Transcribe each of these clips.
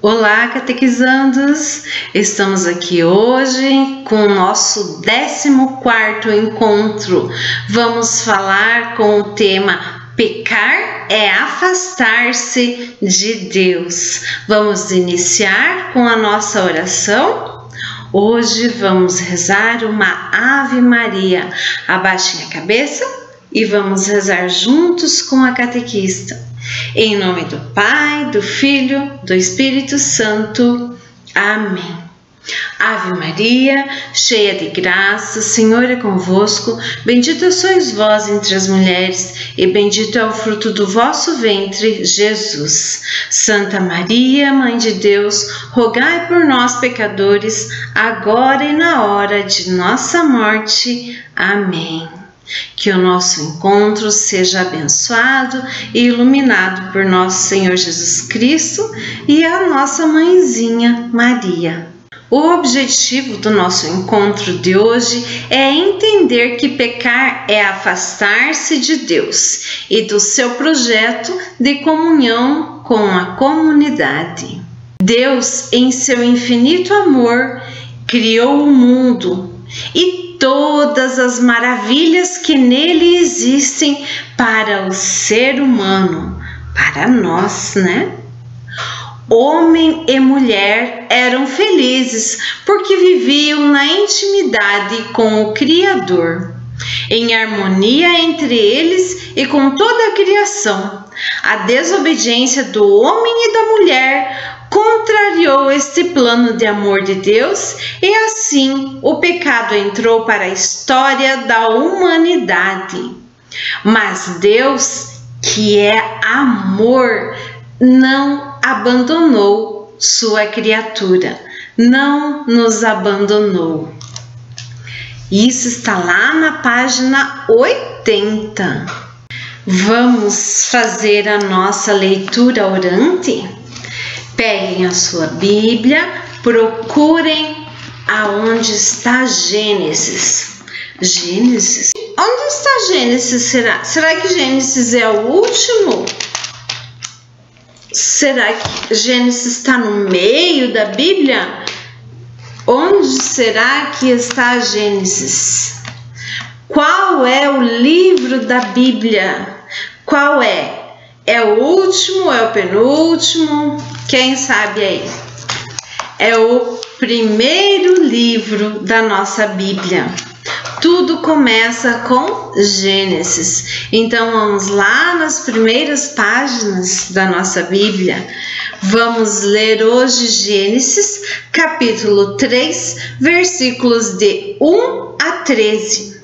Olá, catequizandos! Estamos aqui hoje com o nosso 14º encontro. Vamos falar com o tema Pecar é afastar-se de Deus. Vamos iniciar com a nossa oração. Hoje vamos rezar uma Ave Maria. Abaixem a cabeça e vamos rezar juntos com a catequista. Em nome do Pai, do Filho, do Espírito Santo. Amém. Ave Maria, cheia de graça, o Senhor é convosco. Bendita sois vós entre as mulheres, e bendito é o fruto do vosso ventre, Jesus. Santa Maria, Mãe de Deus, rogai por nós, pecadores, agora e na hora de nossa morte. Amém. Que o nosso encontro seja abençoado e iluminado por nosso Senhor Jesus Cristo e a nossa mãezinha Maria. O objetivo do nosso encontro de hoje é entender que pecar é afastar-se de Deus e do seu projeto de comunhão com a comunidade. Deus, em seu infinito amor, criou o mundo e todas as maravilhas que nele existem para o ser humano, para nós, né? Homem e mulher eram felizes porque viviam na intimidade com o Criador, em harmonia entre eles e com toda a criação. A desobediência do homem e da mulher contrariou este plano de amor de Deus e assim o pecado entrou para a história da humanidade. Mas Deus, que é amor, não abandonou sua criatura, não nos abandonou. Isso está lá na página 80. Vamos fazer a nossa leitura orante? Peguem a sua Bíblia, procurem aonde está Gênesis. Gênesis? Onde está Gênesis? Será que Gênesis é o último? Será que Gênesis está no meio da Bíblia? Onde será que está Gênesis? Qual é o livro da Bíblia? Qual é? É o último? É o penúltimo? Quem sabe aí? É o primeiro livro da nossa Bíblia. Tudo começa com Gênesis. Então vamos lá nas primeiras páginas da nossa Bíblia. Vamos ler hoje Gênesis, capítulo 3, versículos de 1 a 13.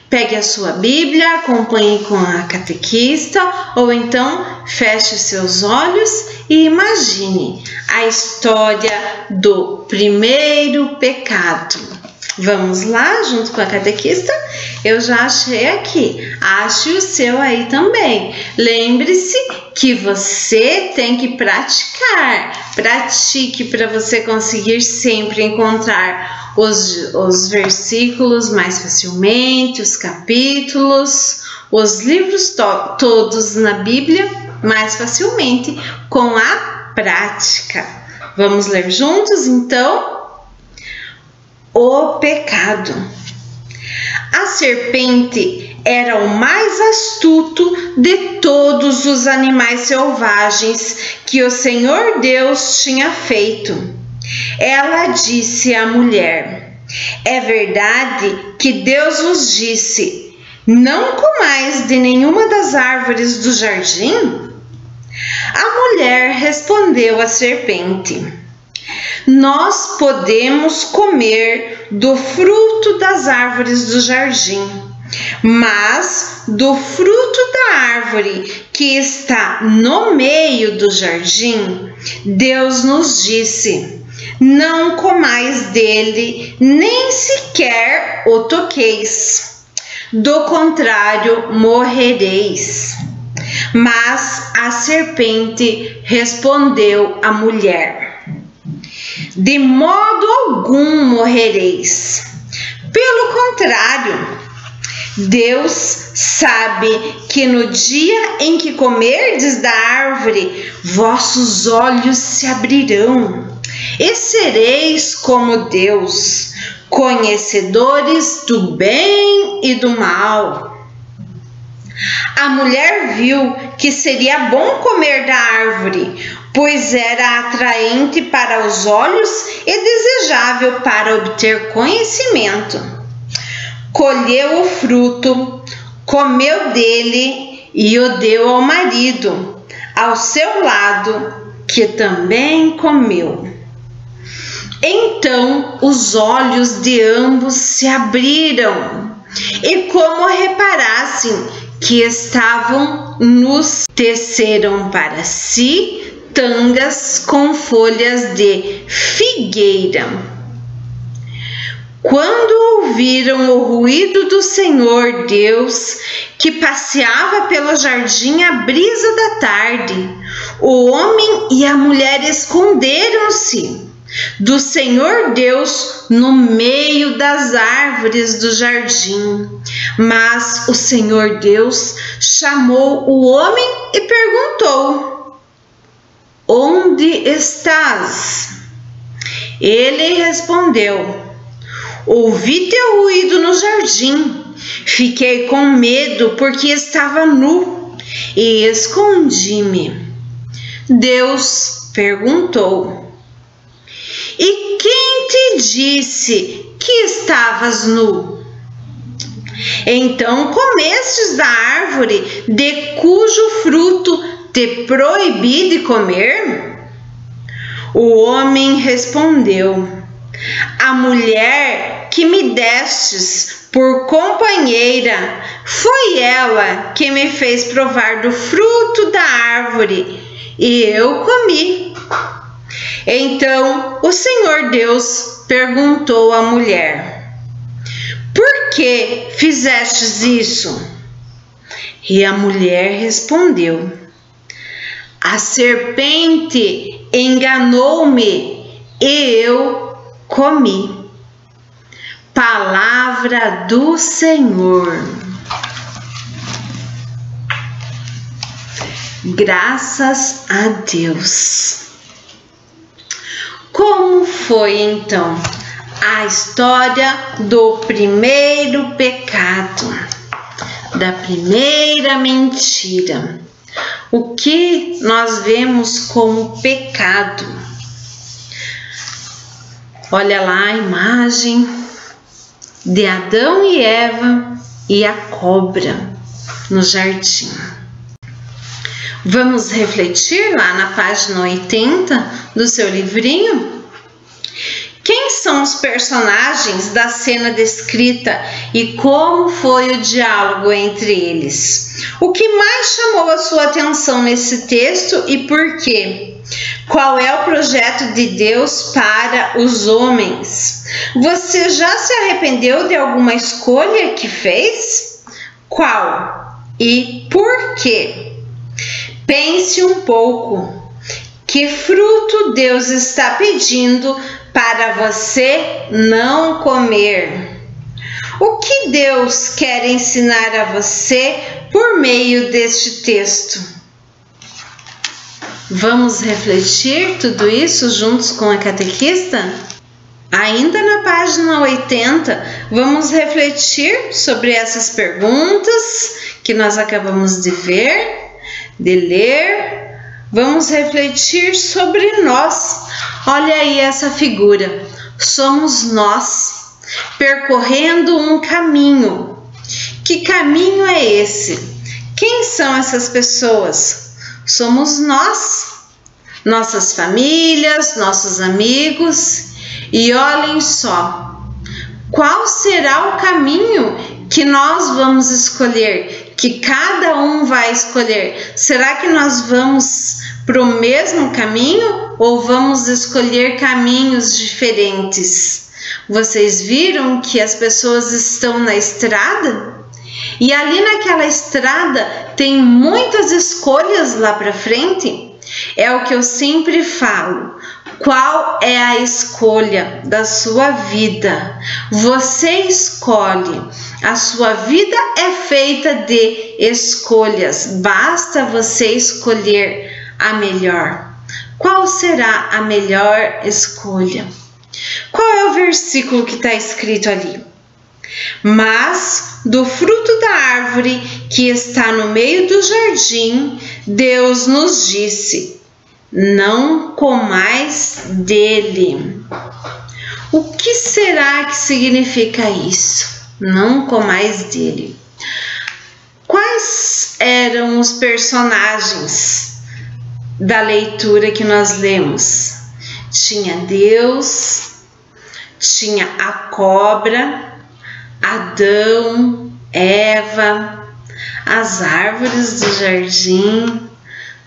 Pegue a sua Bíblia, acompanhe com a catequista ou então feche seus olhos e imagine a história do primeiro pecado. Vamos lá, junto com a catequista? Eu já achei aqui. Ache o seu aí também. Lembre-se que você tem que praticar. Pratique para você conseguir sempre encontrar os versículos mais facilmente, os capítulos, os livros todos na Bíblia mais facilmente com a prática. Vamos ler juntos, então? O pecado. A serpente era o mais astuto de todos os animais selvagens que o Senhor Deus tinha feito. Ela disse à mulher: é verdade que Deus vos disse: não comais de nenhuma das árvores do jardim? A mulher respondeu à serpente: nós podemos comer do fruto das árvores do jardim, mas do fruto da árvore que está no meio do jardim, Deus nos disse: não comais dele, nem sequer o toqueis, do contrário morrereis. Mas a serpente respondeu à mulher: de modo algum morrereis. Pelo contrário, Deus sabe que no dia em que comerdes da árvore, vossos olhos se abrirão, e sereis como Deus, conhecedores do bem e do mal. A mulher viu que seria bom comer da árvore, pois era atraente para os olhos e desejável para obter conhecimento. Colheu o fruto, comeu dele e o deu ao marido, ao seu lado, que também comeu. Então os olhos de ambos se abriram, e como reparassem que estavam nus, teceram para si tangas com folhas de figueira. Quando ouviram o ruído do Senhor Deus, que passeava pelo jardim à brisa da tarde, o homem e a mulher esconderam-se do Senhor Deus no meio das árvores do jardim. Mas o Senhor Deus chamou o homem e perguntou: onde estás? Ele respondeu: ouvi teu ruído no jardim, fiquei com medo porque estava nu e escondi-me. Deus perguntou: e quem te disse que estavas nu? Então comestes da árvore de cujo fruto te proibi de comer? O homem respondeu: a mulher que me destes por companheira, foi ela que me fez provar do fruto da árvore, e eu comi. Então o Senhor Deus perguntou à mulher: por que fizestes isso? E a mulher respondeu: a serpente enganou-me e eu comi. Palavra do Senhor. Graças a Deus. Como foi então a história do primeiro pecado, da primeira mentira? O que nós vemos como pecado? Olha lá a imagem de Adão e Eva e a cobra no jardim. Vamos refletir lá na página 80 do seu livrinho? Quem são os personagens da cena descrita e como foi o diálogo entre eles? O que mais chamou a sua atenção nesse texto e por quê? Qual é o projeto de Deus para os homens? Você já se arrependeu de alguma escolha que fez? Qual e por quê? Pense um pouco. Que fruto Deus está pedindo para você não comer? O que Deus quer ensinar a você por meio deste texto? Vamos refletir tudo isso juntos com a catequista? Ainda na página 80, vamos refletir sobre essas perguntas que nós acabamos de ver, de ler. Vamos refletir sobre nós. Olha aí essa figura. Somos nós, percorrendo um caminho. Que caminho é esse? Quem são essas pessoas? Somos nós, nossas famílias, nossos amigos. E olhem só, qual será o caminho que nós vamos escolher, que cada um vai escolher? Será que nós vamos para o mesmo caminho ou vamos escolher caminhos diferentes? Vocês viram que as pessoas estão na estrada? E ali naquela estrada tem muitas escolhas lá para frente. É o que eu sempre falo. Qual é a escolha da sua vida. Você escolhe. A sua vida é feita de escolhas. Basta você escolher a melhor. Qual será a melhor escolha? Qual é o versículo que está escrito ali? Mas do fruto da árvore que está no meio do jardim, Deus nos disse: não comais dele. O que será que significa isso? Não comais dele. Quais eram os personagens da leitura que nós lemos? Tinha Deus, tinha a cobra, Adão, Eva, as árvores do jardim.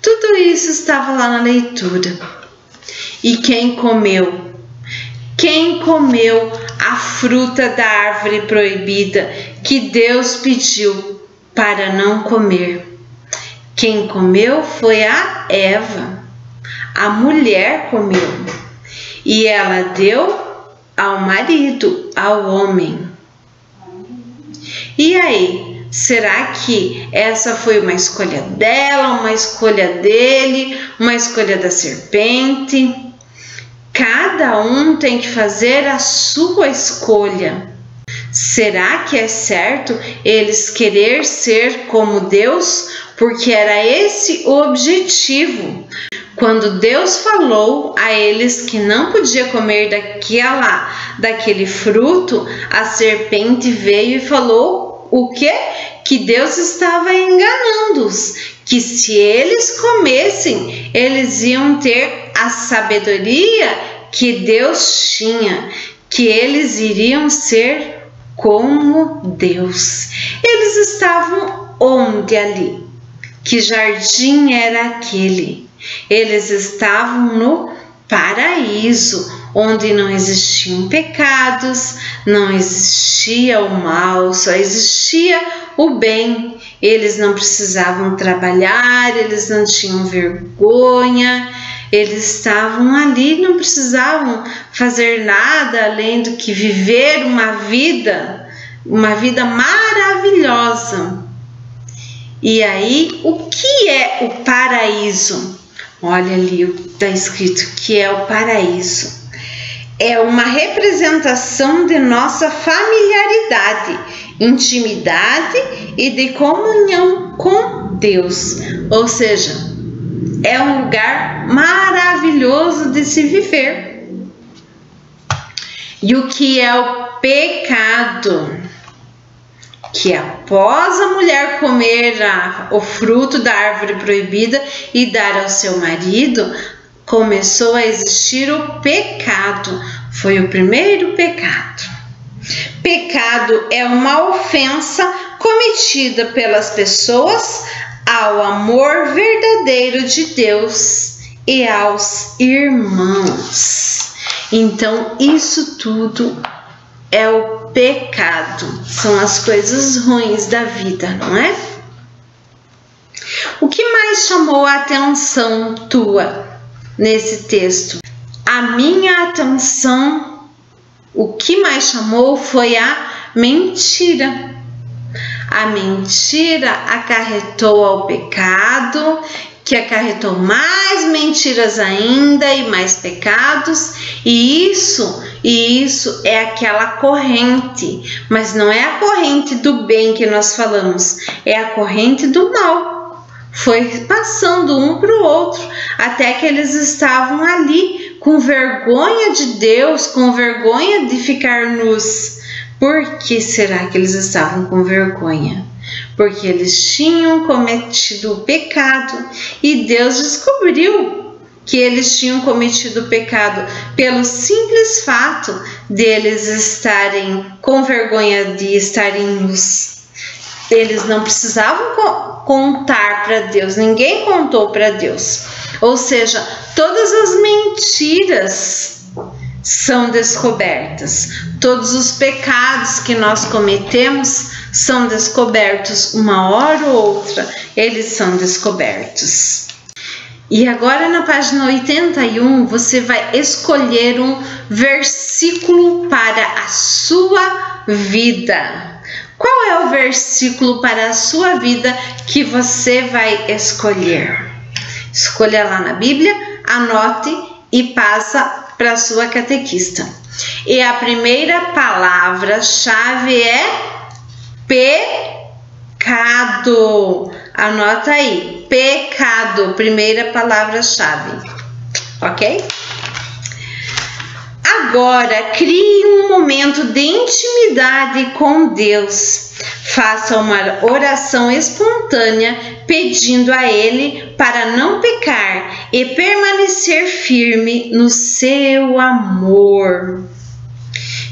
Tudo isso estava lá na leitura. E quem comeu? Quem comeu a fruta da árvore proibida que Deus pediu para não comer? Quem comeu foi a Eva. A mulher comeu. E ela deu ao marido, ao homem. E aí? Será que essa foi uma escolha dela, uma escolha dele, uma escolha da serpente? Cada um tem que fazer a sua escolha. Será que é certo eles querer ser como Deus? Porque era esse o objetivo. Quando Deus falou a eles que não podia comer daquele fruto, a serpente veio e falou o quê? Que Deus estava enganando-os, que se eles comessem, eles iam ter a sabedoria que Deus tinha, que eles iriam ser como Deus. Eles estavam onde ali? Que jardim era aquele? Eles estavam no paraíso, onde não existiam pecados, não existia o mal, só existia o bem. Eles não precisavam trabalhar, eles não tinham vergonha, eles estavam ali, não precisavam fazer nada além do que viver uma vida maravilhosa. E aí, o que é o paraíso? Olha ali, está escrito que é o paraíso. É uma representação de nossa familiaridade, intimidade e de comunhão com Deus. Ou seja, é um lugar maravilhoso de se viver. E o que é o pecado? Que após a mulher comer o fruto da árvore proibida e dar ao seu marido, começou a existir o pecado. Foi o primeiro pecado. Pecado é uma ofensa cometida pelas pessoas ao amor verdadeiro de Deus e aos irmãos. Então, isso tudo é o pecado, são as coisas ruins da vida, não é? O que mais chamou a atenção tua nesse texto? A minha atenção, o que mais chamou foi a mentira. A mentira acarretou ao pecado, que acarretou mais mentiras ainda e mais pecados, e isso é aquela corrente, mas não é a corrente do bem que nós falamos, é a corrente do mal. Foi passando um para o outro, até que eles estavam ali com vergonha de Deus, com vergonha de ficar nus. Por que será que eles estavam com vergonha? Porque eles tinham cometido o pecado e Deus descobriu que eles tinham cometido o pecado pelo simples fato deles estarem com vergonha de estarem nus. Eles não precisavam contar para Deus, ninguém contou para Deus. Ou seja, todas as mentiras são descobertas. Todos os pecados que nós cometemos são descobertos uma hora ou outra, eles são descobertos. E agora na página 81 você vai escolher um versículo para a sua vida. Qual é o versículo para a sua vida que você vai escolher? Escolha lá na Bíblia, anote e passa para a sua catequista. E a primeira palavra-chave é pecado. Anota aí, pecado, primeira palavra-chave, ok? Agora, crie um momento de intimidade com Deus. Faça uma oração espontânea pedindo a Ele para não pecar e permanecer firme no seu amor.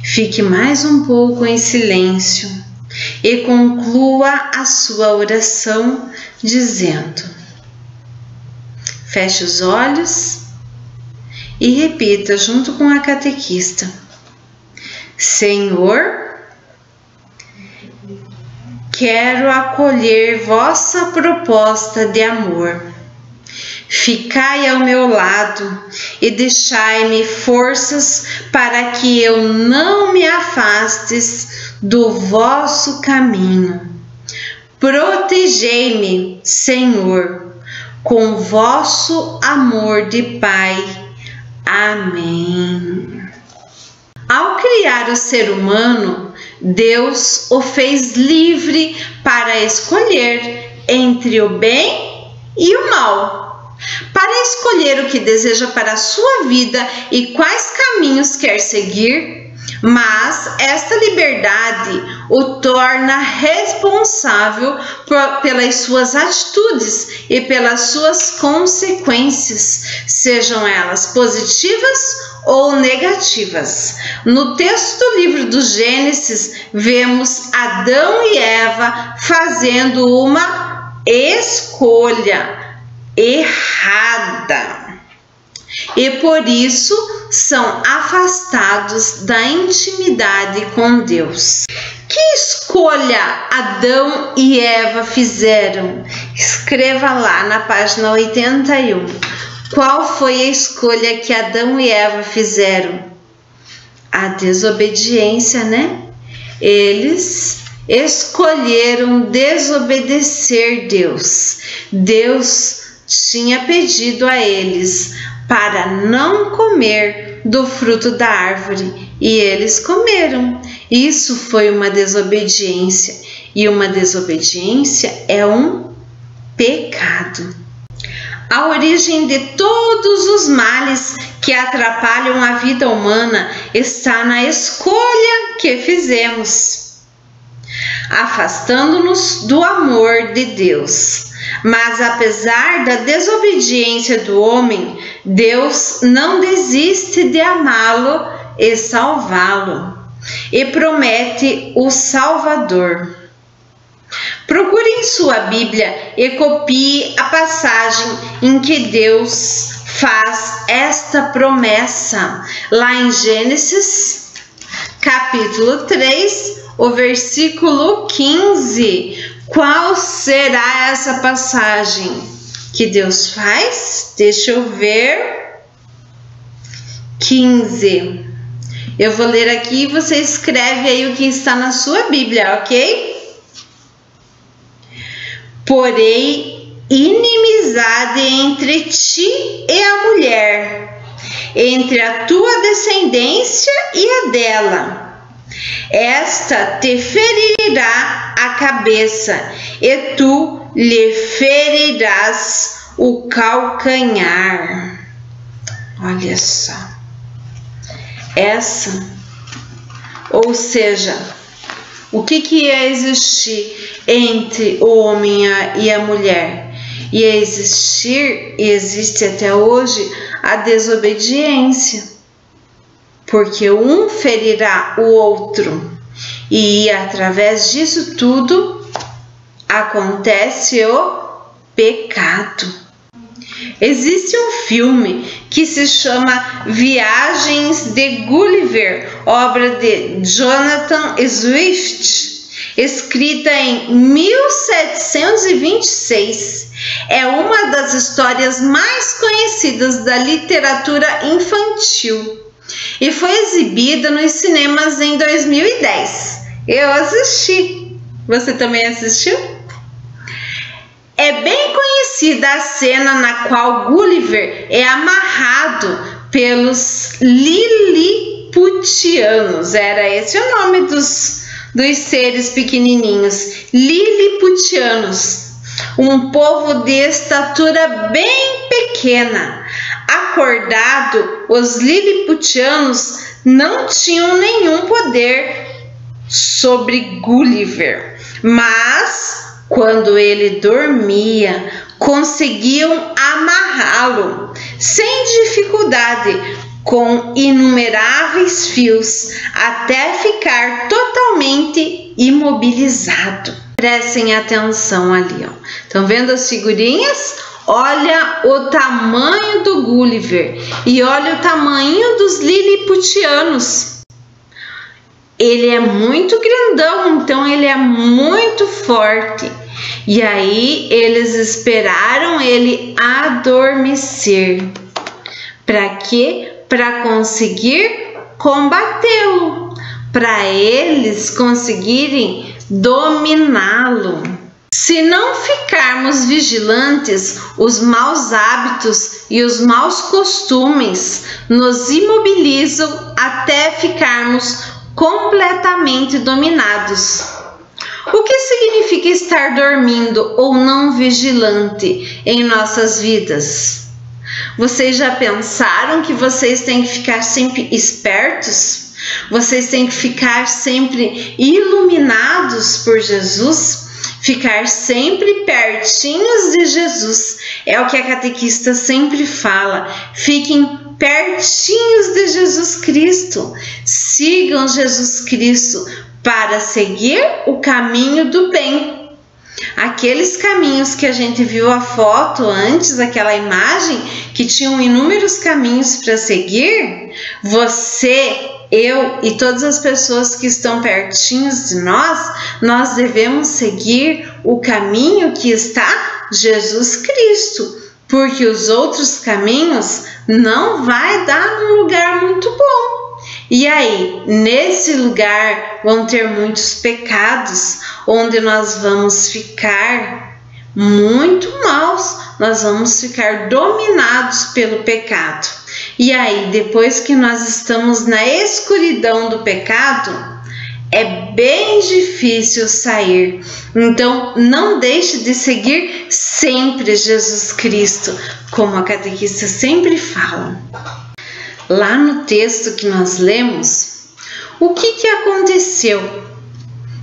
Fique mais um pouco em silêncio e conclua a sua oração dizendo: feche os olhos e repita junto com a catequista: Senhor, quero acolher vossa proposta de amor. Ficai ao meu lado e deixai-me forças para que eu não me afastes do vosso caminho. Protegei-me, Senhor, com vosso amor de Pai. Amém. Ao criar o ser humano, Deus o fez livre para escolher entre o bem e o mal. Para escolher o que deseja para a sua vida e quais caminhos quer seguir, mas esta liberdade o torna responsável pelas suas atitudes e pelas suas consequências, sejam elas positivas ou negativas. No texto do livro do Gênesis, vemos Adão e Eva fazendo uma escolha errada e por isso são afastados da intimidade com Deus. Que escolha Adão e Eva fizeram? Escreva lá na página 81. Qual foi a escolha que Adão e Eva fizeram? A desobediência, né? Eles escolheram desobedecer Deus. Deus tinha pedido a eles para não comer do fruto da árvore e eles comeram. Isso foi uma desobediência e uma desobediência é um pecado. A origem de todos os males que atrapalham a vida humana está na escolha que fizemos, afastando-nos do amor de Deus. Mas apesar da desobediência do homem, Deus não desiste de amá-lo e salvá-lo, e promete o Salvador. Procure em sua Bíblia e copie a passagem em que Deus faz esta promessa, lá em Gênesis, capítulo 3, o versículo 15. Qual será essa passagem que Deus faz? Deixa eu ver. 15. Eu vou ler aqui e você escreve aí o que está na sua Bíblia, ok? Porém, inimizade entre ti e a mulher, entre a tua descendência e a dela. Esta te ferirá a cabeça e tu lhe ferirás o calcanhar. Olha só. Ou seja, o que ia existir entre o homem e a mulher? Ia existir, e existe até hoje, a desobediência. Porque um ferirá o outro e através disso tudo acontece o pecado. Existe um filme que se chama Viagens de Gulliver, obra de Jonathan Swift, escrita em 1726 É uma das histórias mais conhecidas da literatura infantil e foi exibida nos cinemas em 2010. Eu assisti. Você também assistiu? É bem conhecida a cena na qual Gulliver é amarrado pelos Liliputianos. Era esse o nome dos seres pequenininhos, Liliputianos, um povo de estatura bem pequena. Acordado, os Liliputianos não tinham nenhum poder sobre Gulliver, mas quando ele dormia, conseguiam amarrá-lo sem dificuldade com inumeráveis fios até ficar totalmente imobilizado. Prestem atenção ali, ó. Estão vendo as figurinhas? Olha o tamanho do Gulliver e olha o tamanho dos Liliputianos. Ele é muito grandão, então ele é muito forte. E aí eles esperaram ele adormecer. Para quê? Para conseguir combatê-lo, para eles conseguirem dominá-lo. Se não ficarmos vigilantes, os maus hábitos e os maus costumes nos imobilizam até ficarmos completamente dominados. O que significa estar dormindo ou não vigilante em nossas vidas? Vocês já pensaram que vocês têm que ficar sempre espertos? Vocês têm que ficar sempre iluminados por Jesus? Ficar sempre pertinhos de Jesus. É o que a catequista sempre fala. Fiquem pertinhos de Jesus Cristo. Sigam Jesus Cristo para seguir o caminho do bem. Aqueles caminhos que a gente viu a foto antes, aquela imagem que tinham inúmeros caminhos para seguir, você, eu e todas as pessoas que estão pertinhos de nós devemos seguir o caminho que está Jesus Cristo, porque os outros caminhos não vai dar num lugar muito bom. E aí, nesse lugar vão ter muitos pecados, onde nós vamos ficar muito maus, nós vamos ficar dominados pelo pecado. E aí, depois que nós estamos na escuridão do pecado, é bem difícil sair. Então, não deixe de seguir sempre Jesus Cristo, como a catequista sempre fala. Lá no texto que nós lemos, o que aconteceu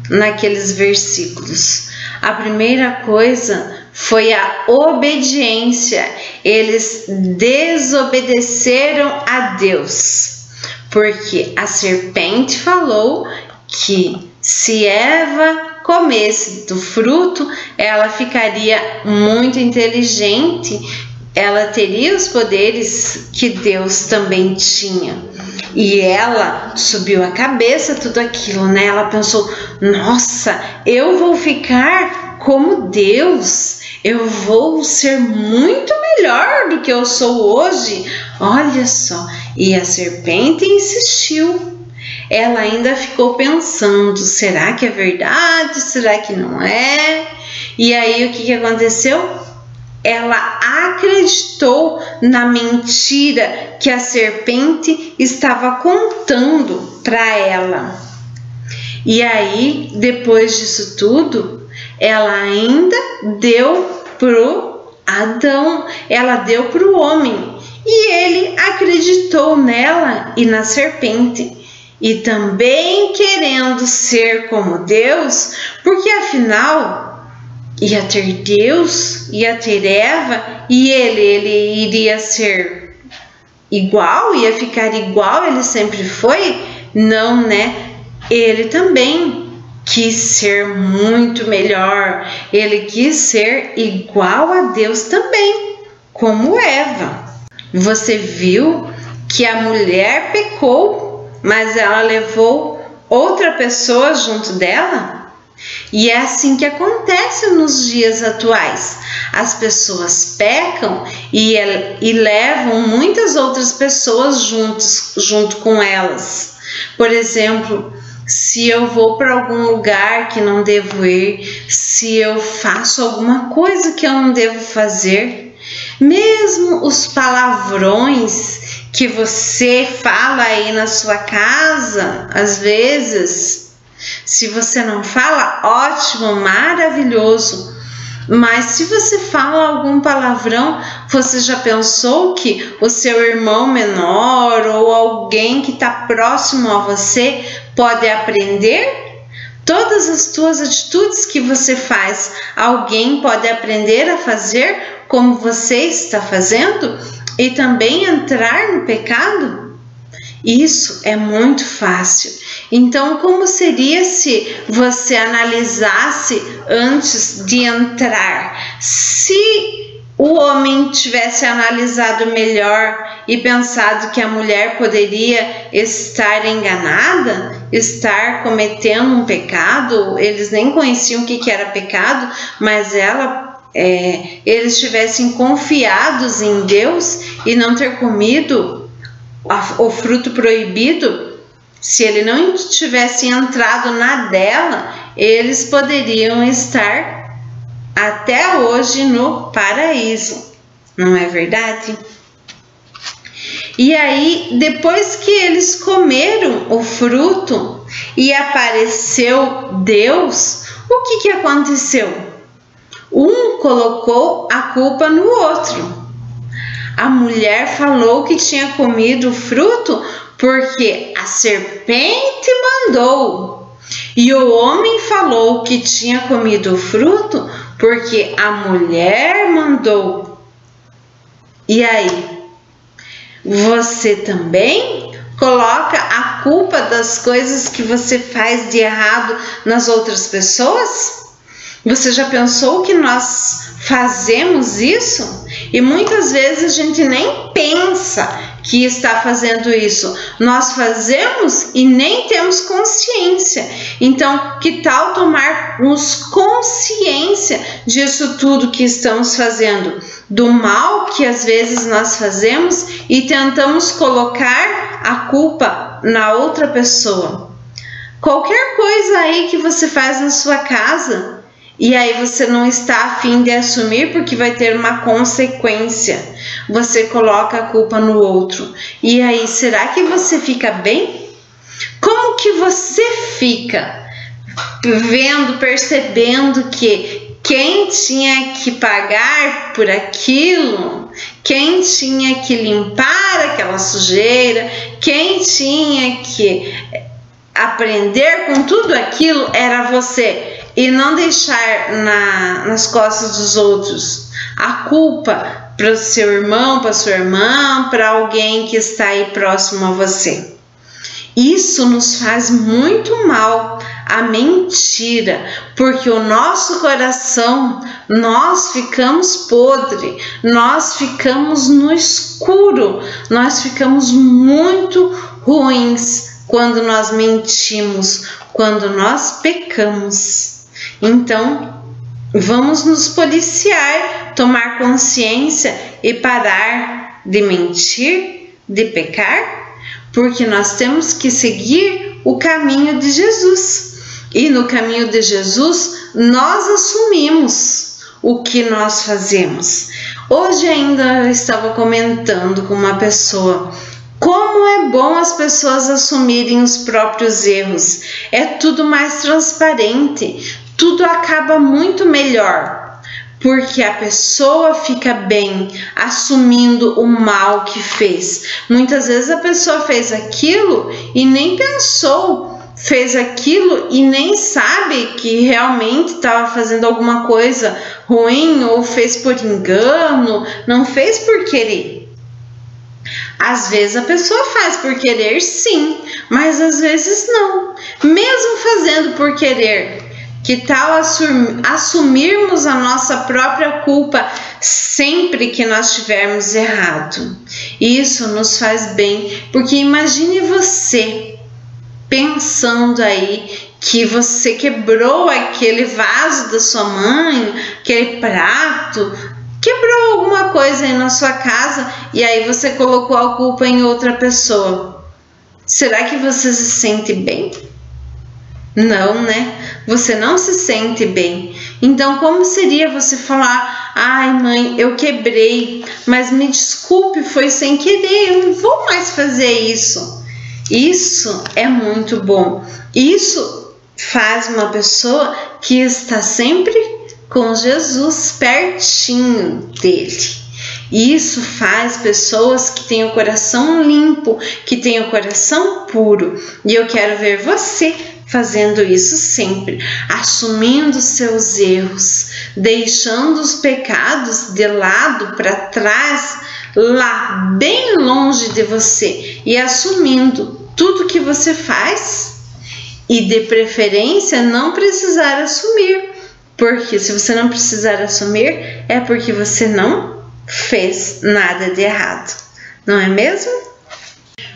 naqueles versículos? A primeira coisa foi a obediência. Eles desobedeceram a Deus, porque a serpente falou que se Eva comesse do fruto, ela ficaria muito inteligente, ela teria os poderes que Deus também tinha. E ela subiu a cabeça tudo aquilo, né? Ela pensou, nossa, eu vou ficar como Deus, eu vou ser muito melhor do que eu sou hoje. Olha só, e a serpente insistiu. Ela ainda ficou pensando, será que é verdade? Será que não é? E aí o que aconteceu? Ela acreditou na mentira que a serpente estava contando para ela. E aí, depois disso tudo, ela ainda deu pro Adão, ela deu pro homem. E ele acreditou nela e na serpente. E também querendo ser como Deus, porque afinal ia ter Deus, ia ter Eva, e ele iria ser igual, ia ficar igual, ele sempre foi? Não, né? Ele também quis ser muito melhor, ele quis ser igual a Deus também, como Eva. Você viu que a mulher pecou, mas ela levou outra pessoa junto dela? E é assim que acontece nos dias atuais. As pessoas pecam e levam muitas outras pessoas junto com elas. Por exemplo, se eu vou para algum lugar que não devo ir, se eu faço alguma coisa que eu não devo fazer, mesmo os palavrões que você fala aí na sua casa, às vezes, se você não fala, ótimo, maravilhoso. Mas se você fala algum palavrão, você já pensou que o seu irmão menor ou alguém que está próximo a você pode aprender? Todas as tuas atitudes que você faz, alguém pode aprender a fazer como você está fazendo e também entrar no pecado? Isso é muito fácil. Então, como seria se você analisasse antes de entrar? Se o homem tivesse analisado melhor e pensado que a mulher poderia estar enganada, estar cometendo um pecado, eles nem conheciam o que era pecado, mas eles tivessem confiados em Deus e não ter comido o fruto proibido, se ele não tivesse entrado na dela, eles poderiam estar até hoje no paraíso, não é verdade? E aí, depois que eles comeram o fruto e apareceu Deus, o que aconteceu? Um colocou a culpa no outro. A mulher falou que tinha comido o fruto porque a serpente mandou. E o homem falou que tinha comido o fruto porque a mulher mandou. E aí? Você também coloca a culpa das coisas que você faz de errado nas outras pessoas? Você já pensou que nós fazemos isso? E muitas vezes a gente nem pensa que está fazendo isso. Nós fazemos e nem temos consciência. Então, que tal tomarmos consciência disso tudo que estamos fazendo? Do mal que às vezes nós fazemos e tentamos colocar a culpa na outra pessoa. Qualquer coisa aí que você faz na sua casa, e aí você não está a fim de assumir porque vai ter uma consequência. Você coloca a culpa no outro. E aí, será que você fica bem? Como que você fica percebendo que quem tinha que pagar por aquilo, quem tinha que limpar aquela sujeira, quem tinha que aprender com tudo aquilo era você? E não deixar nas costas dos outros a culpa para o seu irmão, para sua irmã, para alguém que está aí próximo a você. Isso nos faz muito mal, a mentira, porque o nosso coração, nós ficamos podre, nós ficamos no escuro, nós ficamos muito ruins quando nós mentimos, quando nós pecamos. Então, vamos nos policiar, tomar consciência e parar de mentir, de pecar, porque nós temos que seguir o caminho de Jesus. E no caminho de Jesus, nós assumimos o que nós fazemos. Hoje ainda eu estava comentando com uma pessoa como é bom as pessoas assumirem os próprios erros. É tudo mais transparente. Tudo acaba muito melhor, porque a pessoa fica bem assumindo o mal que fez. Muitas vezes a pessoa fez aquilo e nem pensou, fez aquilo e nem sabe que realmente estava fazendo alguma coisa ruim ou fez por engano, não fez por querer. Às vezes a pessoa faz por querer, sim, mas às vezes não. Mesmo fazendo por querer, que tal assumirmos a nossa própria culpa sempre que nós tivermos errado? Isso nos faz bem, porque imagine você pensando aí que você quebrou aquele vaso da sua mãe, aquele prato, quebrou alguma coisa aí na sua casa e aí você colocou a culpa em outra pessoa. Será que você se sente bem? Não, né? Você não se sente bem. Então, como seria você falar: ai, mãe, eu quebrei, mas me desculpe, foi sem querer, eu não vou mais fazer isso. Isso é muito bom. Isso faz uma pessoa que está sempre com Jesus pertinho dele. Isso faz pessoas que têm o coração limpo, que têm o coração puro. E eu quero ver você fazendo isso sempre, assumindo seus erros, deixando os pecados de lado, para trás, lá bem longe de você, e assumindo tudo que você faz, e de preferência não precisar assumir, porque se você não precisar assumir, é porque você não fez nada de errado, não é mesmo?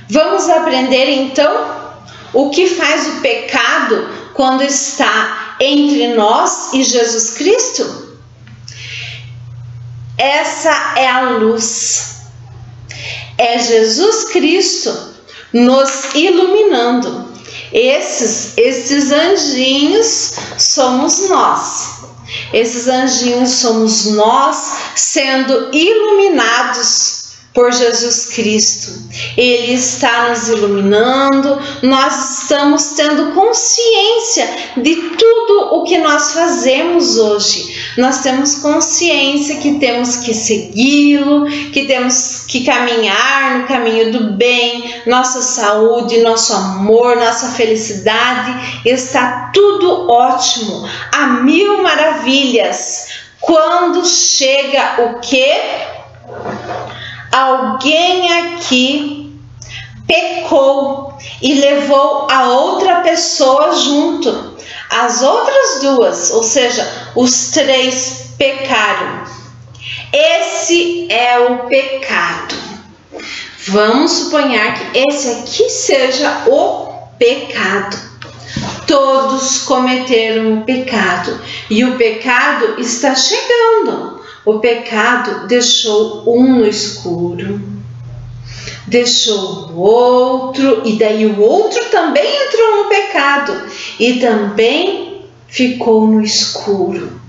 Vamos aprender então o que faz o pecado quando está entre nós e Jesus Cristo? Essa é a luz. É Jesus Cristo nos iluminando. Esses anjinhos somos nós. Esses anjinhos somos nós sendo iluminados por Jesus Cristo. Ele está nos iluminando, nós estamos tendo consciência de tudo o que nós fazemos hoje. Nós temos consciência que temos que segui-lo, que temos que caminhar no caminho do bem, nossa saúde, nosso amor, nossa felicidade, está tudo ótimo, a mil maravilhas. Quando chega o quê? Alguém aqui pecou e levou a outra pessoa junto. As outras duas, ou seja, os três pecaram. Esse é o pecado. Vamos suponhar que esse aqui seja o pecado. Todos cometeram o pecado e o pecado está chegando. O pecado deixou um no escuro, deixou o outro, e daí o outro também entrou no pecado e também ficou no escuro.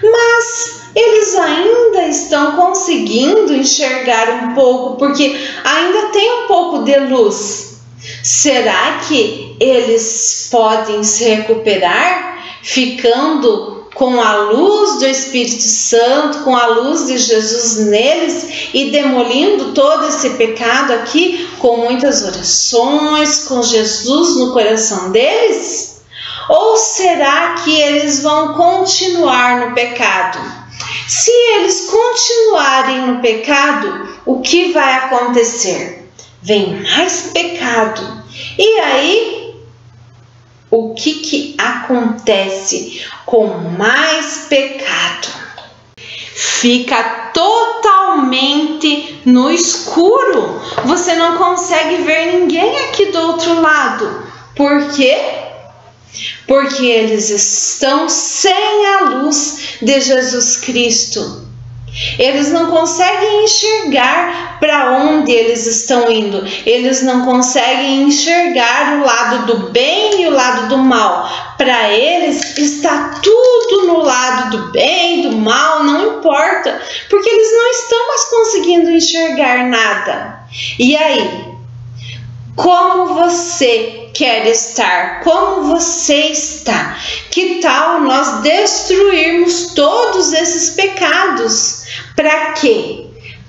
Mas eles ainda estão conseguindo enxergar um pouco, porque ainda tem um pouco de luz. Será que eles podem se recuperar ficando com a luz do Espírito Santo, com a luz de Jesus neles e demolindo todo esse pecado aqui com muitas orações, com Jesus no coração deles? Ou será que eles vão continuar no pecado? Se eles continuarem no pecado, o que vai acontecer? Vem mais pecado. E aí, o que acontece com mais pecado? Fica totalmente no escuro. Você não consegue ver ninguém aqui do outro lado. Por quê? Porque eles estão sem a luz de Jesus Cristo. Eles não conseguem enxergar para onde eles estão indo. Eles não conseguem enxergar o lado do bem e o lado do mal. Para eles está tudo no lado do bem, do mal, não importa. Porque eles não estão mais conseguindo enxergar nada. E aí? Como você quer estar? Como você está? Que tal nós destruirmos todos esses pecados? Para quê?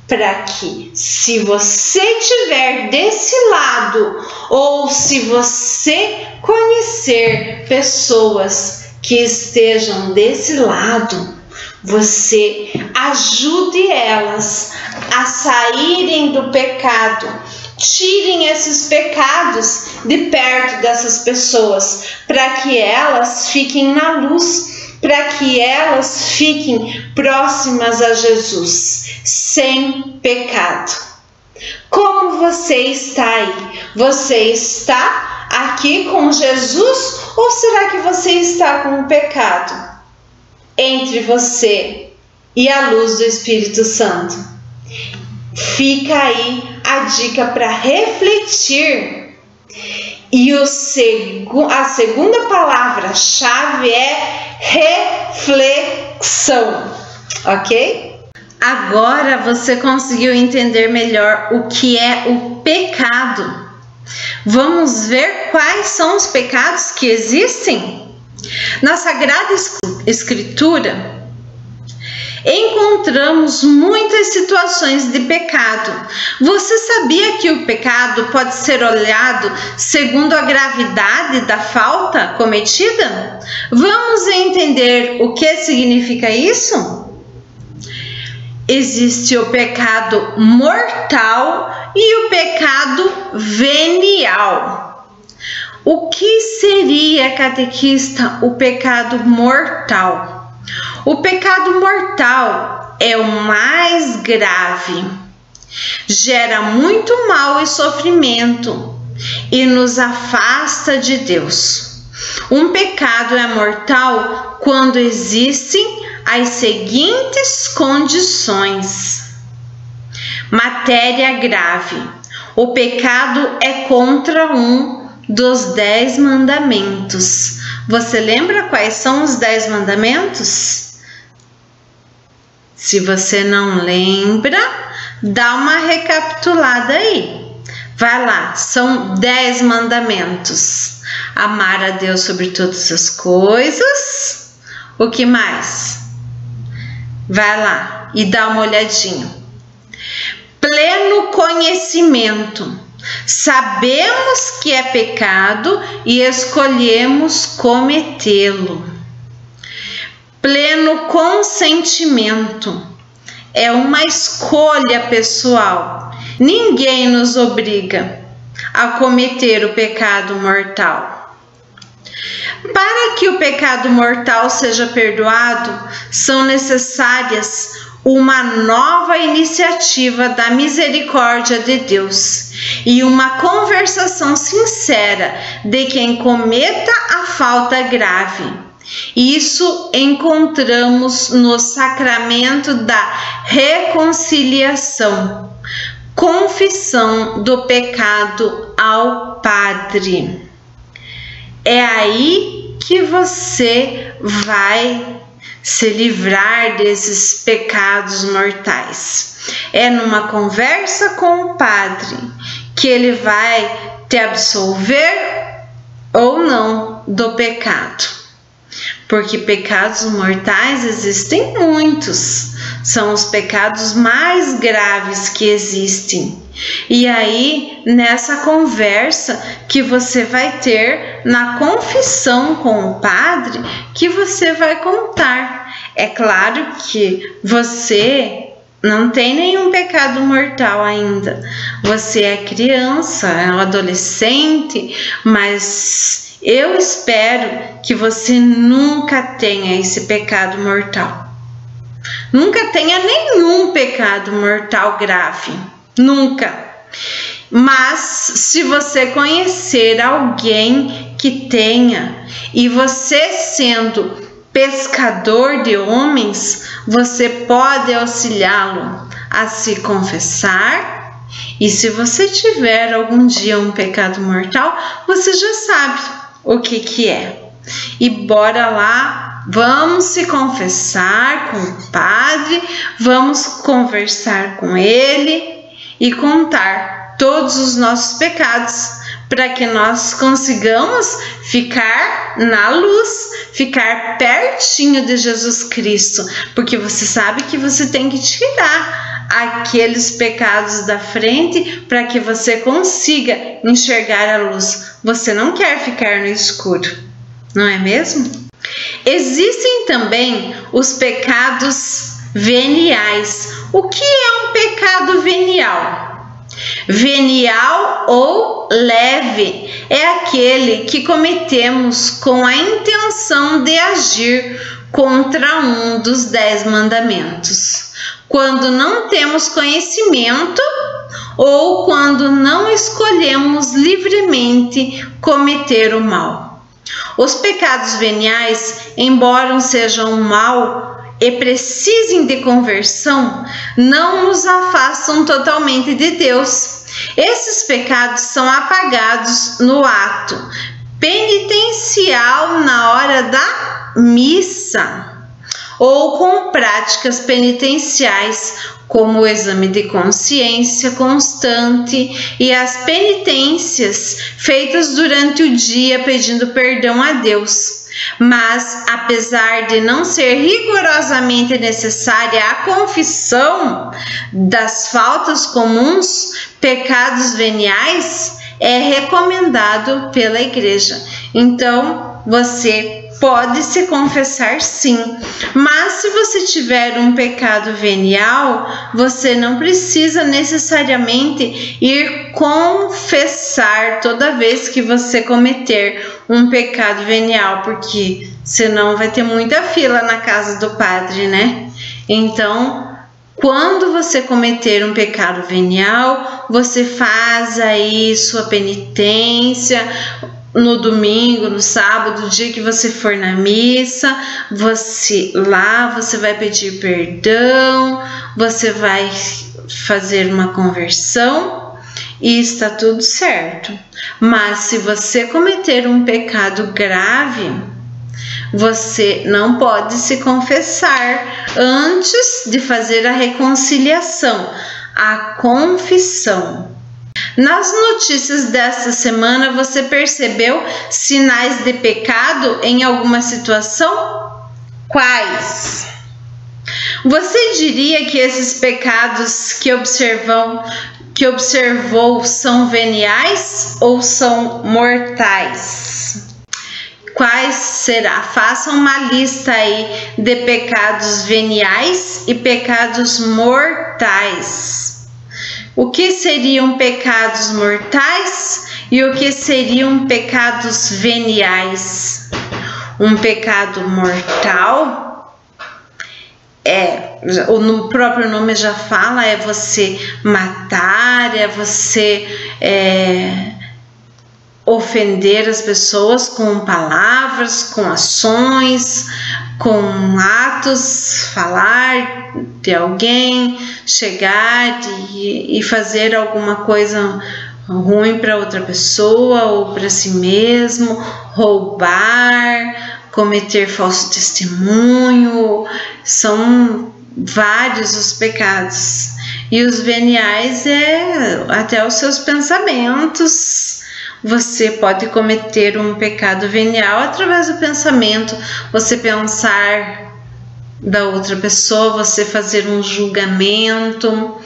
Para que, se você estiver desse lado, ou se você conhecer pessoas que estejam desse lado, você ajude elas a saírem do pecado. Tirem esses pecados de perto dessas pessoas, para que elas fiquem na luz, para que elas fiquem próximas a Jesus, sem pecado. Como você está aí? Você está aqui com Jesus, ou será que você está com o pecado entre você e a luz do Espírito Santo? Fica aí a dica para refletir. E a segunda palavra-chave é reflexão, ok? Agora você conseguiu entender melhor o que é o pecado. Vamos ver quais são os pecados que existem? Na Sagrada Escritura, encontramos muitas situações de pecado. Você sabia que o pecado pode ser olhado segundo a gravidade da falta cometida? Vamos entender o que significa isso? Existe o pecado mortal e o pecado venial. O que seria, catequista, o pecado mortal? O pecado mortal é o mais grave, gera muito mal e sofrimento e nos afasta de Deus. Um pecado é mortal quando existem as seguintes condições. Matéria grave. O pecado é contra um dos 10 mandamentos. Você lembra quais são os 10 mandamentos? Se você não lembra, dá uma recapitulada aí. Vai lá, são 10 mandamentos. Amar a Deus sobre todas as coisas. O que mais? Vai lá e dá uma olhadinha. Pleno conhecimento. Sabemos que é pecado e escolhemos cometê-lo. Pleno consentimento. É uma escolha pessoal. Ninguém nos obriga a cometer o pecado mortal. Para que o pecado mortal seja perdoado, são necessárias uma nova iniciativa da misericórdia de Deus e uma conversação sincera de quem cometa a falta grave. Isso encontramos no sacramento da reconciliação, confissão do pecado ao Padre. É aí que você vai se livrar desses pecados mortais. É numa conversa com o Padre que ele vai te absolver ou não do pecado. Porque pecados mortais existem muitos. São os pecados mais graves que existem. E aí, nessa conversa que você vai ter na confissão com o Padre, que você vai contar. É claro que você não tem nenhum pecado mortal ainda. Você é criança, é um adolescente, mas eu espero que você nunca tenha esse pecado mortal. Nunca tenha nenhum pecado mortal grave. Nunca. Mas se você conhecer alguém que tenha, e você sendo pescador de homens, você pode auxiliá-lo a se confessar. E se você tiver algum dia um pecado mortal, você já sabe o que é. E bora lá, vamos se confessar com o Padre, vamos conversar com ele e contar todos os nossos pecados, para que nós consigamos ficar na luz, ficar pertinho de Jesus Cristo, porque você sabe que você tem que tirar aqueles pecados da frente para que você consiga enxergar a luz. Você não quer ficar no escuro, não é mesmo? Existem também os pecados veniais. O que é um pecado venial? Venial ou leve é aquele que cometemos com a intenção de agir contra um dos 10 mandamentos. quando não temos conhecimento ou quando não escolhemos livremente cometer o mal. Os pecados veniais, embora sejam mal e precisem de conversão, não nos afastam totalmente de Deus. Esses pecados são apagados no ato penitencial na hora da missa, ou com práticas penitenciais, como o exame de consciência constante e as penitências feitas durante o dia pedindo perdão a Deus. Mas, apesar de não ser rigorosamente necessária a confissão das faltas comuns, pecados veniais é recomendado pela Igreja. Então, você pode se confessar sim, mas se você tiver um pecado venial, você não precisa necessariamente ir confessar toda vez que você cometer um pecado venial, porque senão vai ter muita fila na casa do padre, né? Então, quando você cometer um pecado venial, você faz aí sua penitência. No domingo, no sábado, no dia que você for na missa, você vai pedir perdão, você vai fazer uma conversão e está tudo certo. Mas se você cometer um pecado grave, você não pode se confessar antes de fazer a reconciliação, a confissão. Nas notícias desta semana, você percebeu sinais de pecado em alguma situação? Quais? Você diria que esses pecados que observou são veniais ou são mortais? Quais será? Faça uma lista aí de pecados veniais e pecados mortais. O que seriam pecados mortais e o que seriam pecados veniais? Um pecado mortal o próprio nome já fala, é você matar, é você ofender as pessoas com palavras, com ações, com atos, falar de alguém, chegar e fazer alguma coisa ruim para outra pessoa ou para si mesmo, roubar, cometer falso testemunho. São vários os pecados. E os veniais até os seus pensamentos. Você pode cometer um pecado venial através do pensamento, você pensar da outra pessoa, você fazer um julgamento,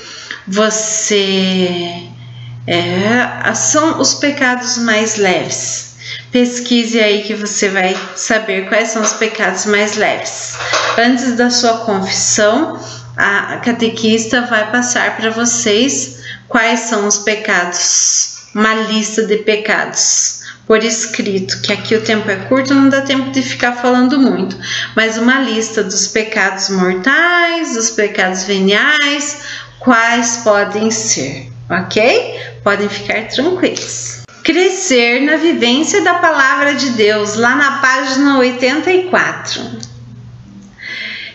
são os pecados mais leves. Pesquise aí que você vai saber quais são os pecados mais leves. Antes da sua confissão, a catequista vai passar para vocês quais são os pecados, uma lista de pecados por escrito, que aqui o tempo é curto, não dá tempo de ficar falando muito, mas uma lista dos pecados mortais, dos pecados veniais, quais podem ser, ok? Podem ficar tranquilos. Crescer na vivência da palavra de Deus, lá na página 84.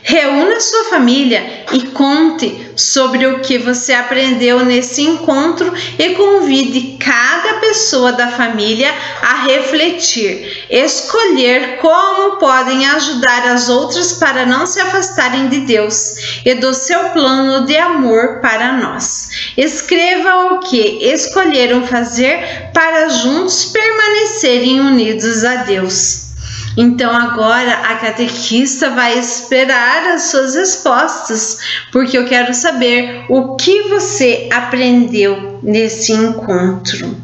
Reúna sua família e conte sobre o que você aprendeu nesse encontro e convide cada pessoa da família a refletir, escolher como podem ajudar as outras para não se afastarem de Deus e do seu plano de amor para nós. Escreva o que escolheram fazer para juntos permanecerem unidos a Deus. Então agora a catequista vai esperar as suas respostas, porque eu quero saber o que você aprendeu nesse encontro.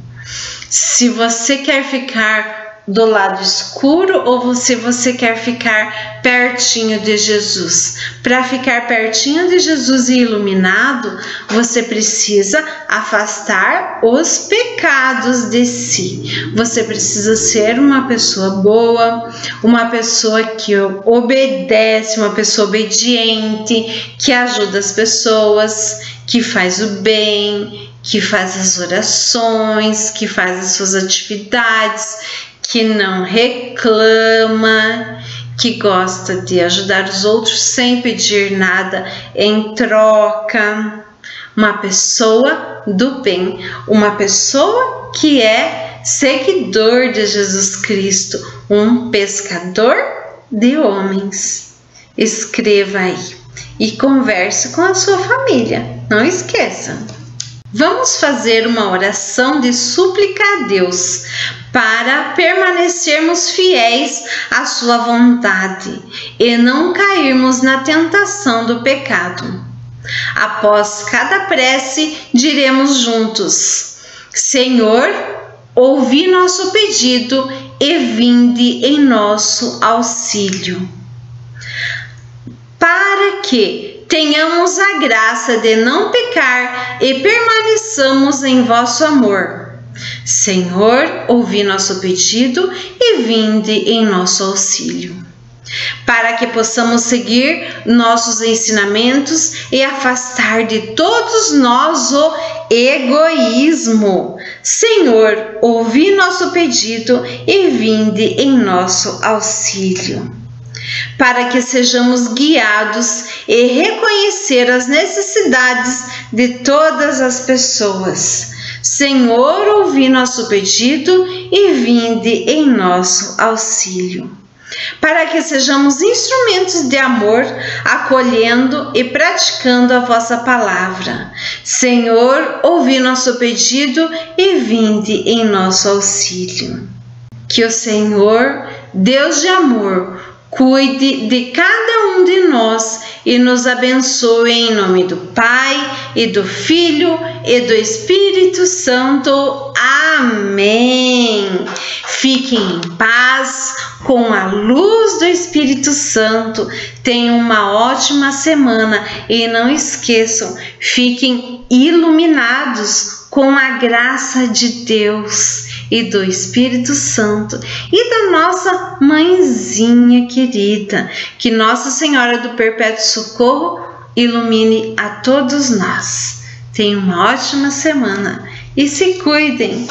Se você quer ficar do lado escuro ou se você quer ficar pertinho de Jesus. Para ficar pertinho de Jesus e iluminado, você precisa afastar os pecados de si. Você precisa ser uma pessoa boa, uma pessoa que obedece, uma pessoa obediente, que ajuda as pessoas, que faz o bem, que faz as orações, que faz as suas atividades, que não reclama, que gosta de ajudar os outros sem pedir nada em troca. Uma pessoa do bem, uma pessoa que é seguidor de Jesus Cristo, um pescador de homens. Escreva aí e converse com a sua família, não esqueça. Vamos fazer uma oração de súplica a Deus para permanecermos fiéis à sua vontade e não cairmos na tentação do pecado. Após cada prece, diremos juntos: Senhor, ouvi nosso pedido e vinde em nosso auxílio. Para que tenhamos a graça de não pecar e permaneçamos em vosso amor. Senhor, ouvi nosso pedido e vinde em nosso auxílio. Para que possamos seguir nossos ensinamentos e afastar de todos nós o egoísmo. Senhor, ouvi nosso pedido e vinde em nosso auxílio. Para que sejamos guiados e reconhecer as necessidades de todas as pessoas. Senhor, ouvi nosso pedido e vinde em nosso auxílio. Para que sejamos instrumentos de amor, acolhendo e praticando a vossa palavra. Senhor, ouvi nosso pedido e vinde em nosso auxílio. Que o Senhor, Deus de amor, cuide de cada um de nós e nos abençoe em nome do Pai e do Filho e do Espírito Santo. Amém. Fiquem em paz com a luz do Espírito Santo. Tenham uma ótima semana e não esqueçam, fiquem iluminados com a graça de Deus e do Espírito Santo e da nossa mãezinha querida. Que Nossa Senhora do Perpétuo Socorro ilumine a todos nós. Tenham uma ótima semana e se cuidem!